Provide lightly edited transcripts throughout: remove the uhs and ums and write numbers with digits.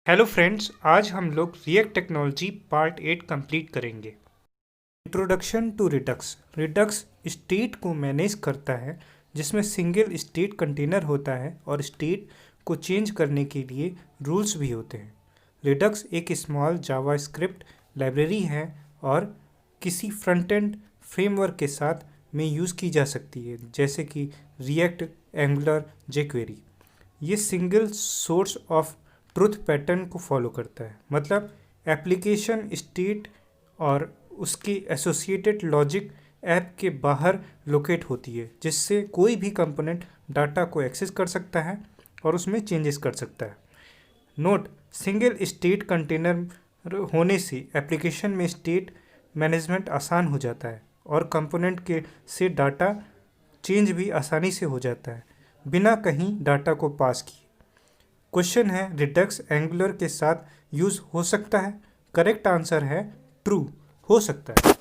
Hello friends, आज हम लोग रिएक्ट टेक्नोलॉजी पार्ट 8 कंप्लीट करेंगे। Introduction to Redux. Redux state को मैनेज करता है जिसमें सिंगल स्टेट कंटेनर होता है और स्टेट को चेंज करने के लिए रूल्स भी होते हैं। रिडक्स एक स्मॉल जावास्क्रिप्ट लाइब्रेरी है और किसी फ्रंट एंड फ्रेमवर्क के साथ में यूज़ की जा सकती है, जैसे कि रिएक्ट, एंगुलर, जेक्वेरी। ये single source of truth pattern को फॉलो करता है, मतलब एप्लीकेशन स्टेट और उसकी एसोसिएटेड लॉजिक ऐप के बाहर लोकेट होती है, जिससे कोई भी कंपोनेंट डाटा को एक्सेस कर सकता है और उसमें चेंजेस कर सकता है। नोट: सिंगल स्टेट कंटेनर होने से एप्लीकेशन में स्टेट मैनेजमेंट आसान हो जाता है और कंपोनेंट के से डाटा चेंज भी आसानी से हो जाता है बिना कहीं डाटा को पास किए। क्वेश्चन है, रिडक्स एंगुलर के साथ यूज हो सकता है? करेक्ट आंसर है ट्रू, हो सकता है।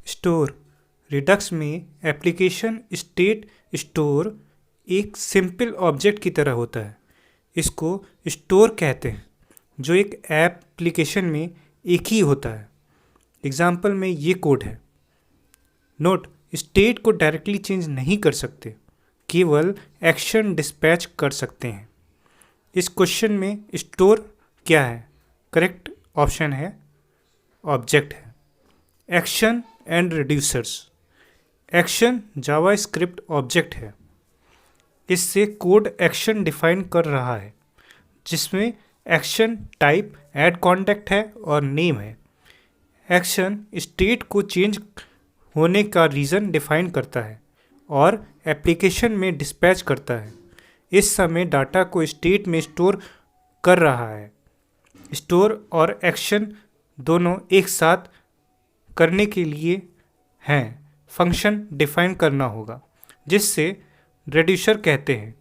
स्टोर: रिडक्स में एप्लीकेशन स्टेट स्टोर एक सिंपल ऑब्जेक्ट की तरह होता है। इसको स्टोर कहते हैं, जो एक एप्लीकेशन में एक ही होता है। एग्जाम्पल में ये कोड है। नोट: स्टेट को डायरेक्टली चेंज नहीं कर सकते, केवल एक्शन डिस्पैच कर सकते हैं। इस क्वेश्चन में स्टोर क्या है? करेक्ट ऑप्शन है ऑब्जेक्ट है। Action and reducers: action JavaScript object है। इससे कोड एक्शन डिफाइन कर रहा है, जिसमें एक्शन टाइप ऐड कॉन्टेक्ट है और नेम है। एक्शन स्टेट को चेंज होने का रीज़न डिफाइन करता है और एप्लीकेशन में डिस्पैच करता है। इस समय डाटा को स्टेट में स्टोर कर रहा है। स्टोर और एक्शन दोनों एक साथ करने के लिए हैं, फंक्शन डिफाइन करना होगा, जिससे रेड्यूसर कहते हैं,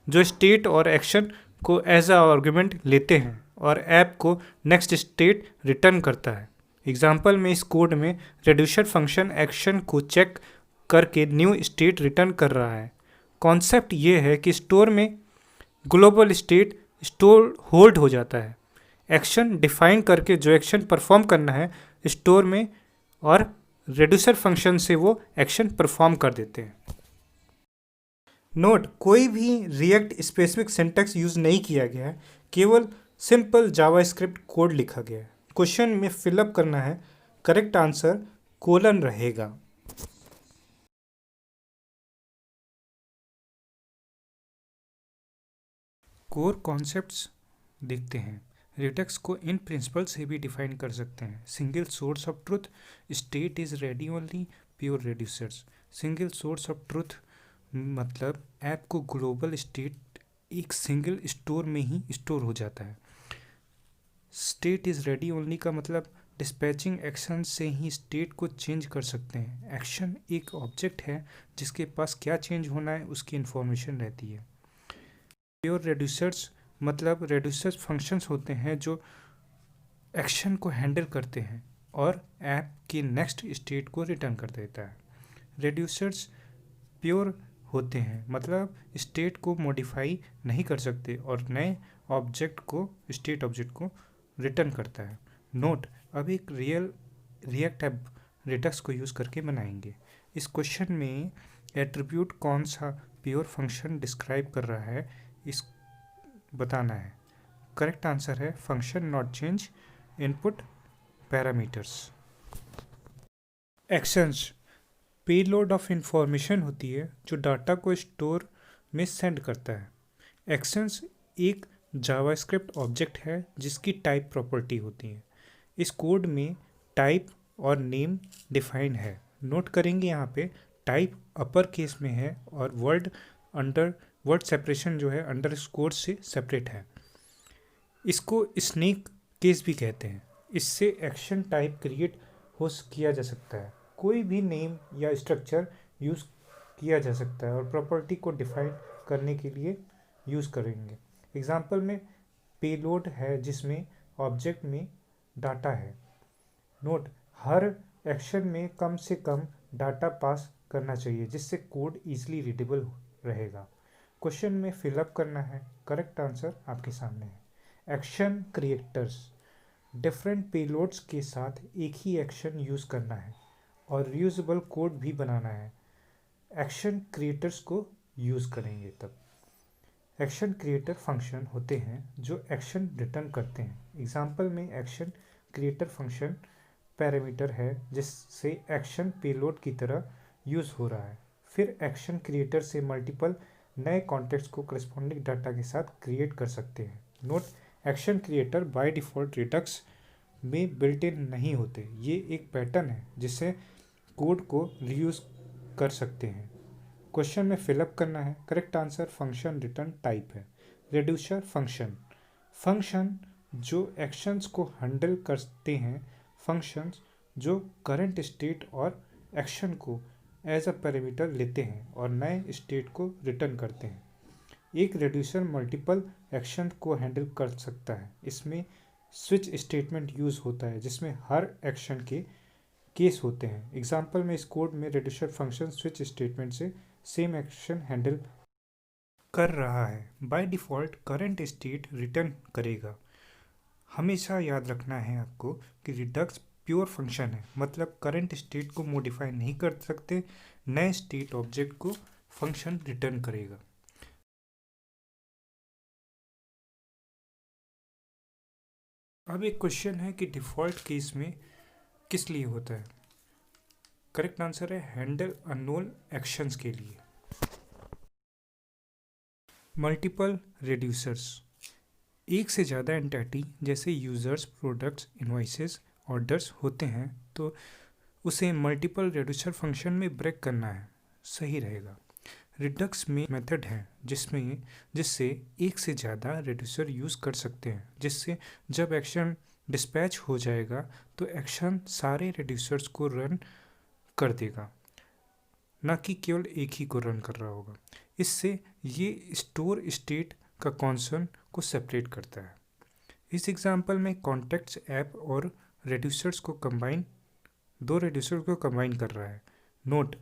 जो स्टेट और एक्शन को एज अ आर्गुमेंट लेते हैं और ऐप को नेक्स्ट स्टेट रिटर्न करता है। एग्जाम्पल में इस कोड में रेड्यूसर फंक्शन एक्शन को चेक करके न्यू स्टेट रिटर्न कर रहा है। कॉन्सेप्ट ये है कि स्टोर में ग्लोबल स्टेट स्टोर होल्ड हो जाता है, एक्शन डिफाइन करके जो एक्शन परफॉर्म करना है स्टोर में, और रेड्यूसर फंक्शन से वो एक्शन परफॉर्म कर देते हैं। नोट: कोई भी रिएक्ट स्पेसिफिक सिंटैक्स यूज नहीं किया गया है, केवल सिंपल जावास्क्रिप्ट कोड लिखा गया है। क्वेश्चन में फिलअप करना है, करेक्ट आंसर कोलन रहेगा। कोर कॉन्सेप्ट्स देखते हैं। रिडक्स को इन प्रिंसिपल से भी डिफाइन कर सकते हैं। Single source of truth, state is read only, pure reducers. Single source of truth मतलब ऐप को ग्लोबल स्टेट एक सिंगल स्टोर में ही स्टोर हो जाता है। स्टेट इज रेडी ओनली का मतलब डिस्पैचिंग एक्शन से ही स्टेट को चेंज कर सकते हैं। एक्शन एक ऑब्जेक्ट है जिसके पास क्या चेंज होना है उसकी इंफॉर्मेशन रहती है। प्योर रेड्यूसर्स मतलब रेड्यूसर्स फंक्शंस होते हैं जो एक्शन को हैंडल करते हैं और ऐप की नेक्स्ट स्टेट को रिटर्न कर देता है। रेड्यूसर्स प्योर होते हैं, मतलब स्टेट को मॉडिफाई नहीं कर सकते और नए ऑब्जेक्ट को स्टेट ऑब्जेक्ट को रिटर्न करता है। नोट: अब एक रिएक्ट ऐप रिडक्स को यूज़ करके बनाएंगे। इस क्वेश्चन में एट्रीब्यूट कौन सा प्योर फंक्शन डिस्क्राइब कर रहा है इस बताना है। करेक्ट आंसर है function not change input parameters. Actions payload of information होती है जो डाटा को स्टोर में सेंड करता है। एक्शंस एक जावास्क्रिप्ट ऑब्जेक्ट है जिसकी टाइप प्रॉपर्टी होती है। इस कोड में टाइप और नेम डिफाइन है। नोट करेंगे यहाँ पे टाइप अपर केस में है और वर्ड सेपरेशन जो है अंडरस्कोर से सेपरेट है। इसको स्नेक केस भी कहते हैं। इससे एक्शन टाइप क्रिएट किया जा सकता है। कोई भी नेम या स्ट्रक्चर यूज़ किया जा सकता है और प्रॉपर्टी को डिफाइन करने के लिए यूज़ करेंगे। एग्जाम्पल में पेलोड है जिसमें ऑब्जेक्ट में डाटा है। नोट: हर एक्शन में कम से कम डाटा पास करना चाहिए जिससे कोड ईजिली रीडेबल रहेगा। क्वेश्चन में फिलअप करना है, करेक्ट आंसर आपके सामने है। एक्शन क्रिएटर्स, डिफरेंट पेलोड्स के साथ एक ही एक्शन यूज़ करना है और रीयूजेबल कोड भी बनाना है। एक्शन क्रिएटर्स को यूज़ करेंगे तब। एक्शन क्रिएटर फंक्शन होते हैं जो एक्शन रिटर्न करते हैं। एग्जाम्पल में एक्शन क्रिएटर फंक्शन पैरामीटर है जिससे एक्शन पेलोड की तरह यूज़ हो रहा है। फिर एक्शन क्रिएटर से मल्टीपल नए कॉन्टेक्स्ट को करस्पॉन्डिंग डाटा के साथ क्रिएट कर सकते हैं। Note, action creator by default Redux में बिल्ट इन नहीं होते। ये एक पैटर्न है जिससे कोड को रीयूज कर सकते हैं। क्वेश्चन में फिलअप करना है, correct answer function return type है। रिड्यूसर फंक्शन, फंक्शन जो एक्शंस को हैंडल करते हैं, फंक्शंस जो करंट स्टेट और एक्शन को एज अ पैरामीटर लेते हैं और नए स्टेट को रिटर्न करते हैं। एक रिड्यूसर मल्टीपल एक्शन को हैंडल कर सकता है। इसमें स्विच स्टेटमेंट यूज़ होता है जिसमें हर एक्शन के केस होते हैं। एग्जाम्पल में इस कोड में रिड्यूसर फंक्शन स्विच स्टेटमेंट से सेम एक्शन हैंडल कर रहा है। By default current state return करेगा। हमेशा याद रखना है आपको कि रिडक्स प्योर फंक्शन है, मतलब करंट स्टेट को मॉडिफाई नहीं कर सकते। नए स्टेट ऑब्जेक्ट को फंक्शन रिटर्न करेगा। अब एक क्वेश्चन है कि डिफ़ॉल्ट केस में किस लिए होता है। करेक्ट आंसर है हैंडल अननोन एक्शंस के लिए। मल्टीपल रिड्यूसर्स, एक से ज़्यादा एंटिटी जैसे यूज़र्स, प्रोडक्ट्स, इनवॉइसेस, ऑर्डर्स होते हैं तो उसे मल्टीपल रिड्यूसर फंक्शन में ब्रेक करना है, सही रहेगा। रिडक्स में मेथड है जिससे एक से ज़्यादा रिड्यूसर यूज़ कर सकते हैं, जिससे जब एक्शन डिस्पैच हो जाएगा तो एक्शन सारे रिड्यूसर्स को रन कर देगा, ना कि केवल एक ही को रन कर रहा होगा। इससे ये स्टोर स्टेट का कॉन्सर्न को सेपरेट करता है। इस एग्जांपल में कॉन्टेक्ट्स ऐप और रिड्यूसर्स को कंबाइन, दो रिड्यूसर को कंबाइन कर रहा है। नोट,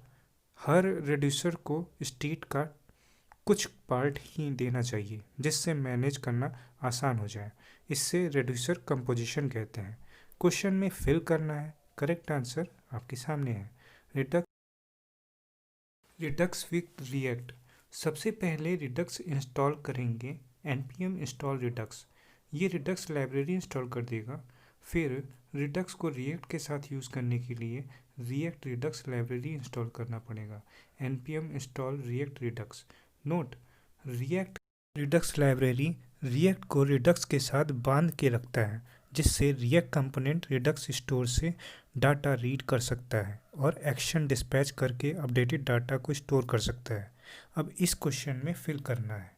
हर रिड्यूसर को स्टेट का कुछ पार्ट ही देना चाहिए जिससे मैनेज करना आसान हो जाए। इससे रिड्यूसर कंपोजिशन कहते हैं। क्वेश्चन में फिल करना है, करेक्ट आंसर आपके सामने है। रिडक्स विद रिएक्ट, सबसे पहले रिडक्स इंस्टॉल करेंगे npm install redux। ये रिडक्स लाइब्रेरी इंस्टॉल कर देगा। फिर रिडक्स को रिएक्ट के साथ यूज़ करने के लिए रिएक्ट रिडक्स लाइब्रेरी इंस्टॉल करना पड़ेगा, npm install react redux। Note, react Redux library react को रिडक्स के साथ बांध के रखता है, जिससे रिएक्ट कंपोनेंट रिडक्स स्टोर से डाटा रीड कर सकता है और एक्शन डिस्पैच करके अपडेटेड डाटा को स्टोर कर सकता है। अब इस क्वेश्चन में फिल करना है,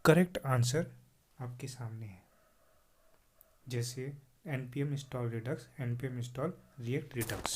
करेक्ट आंसर आपके सामने है, जैसे npm install redux, npm install react redux।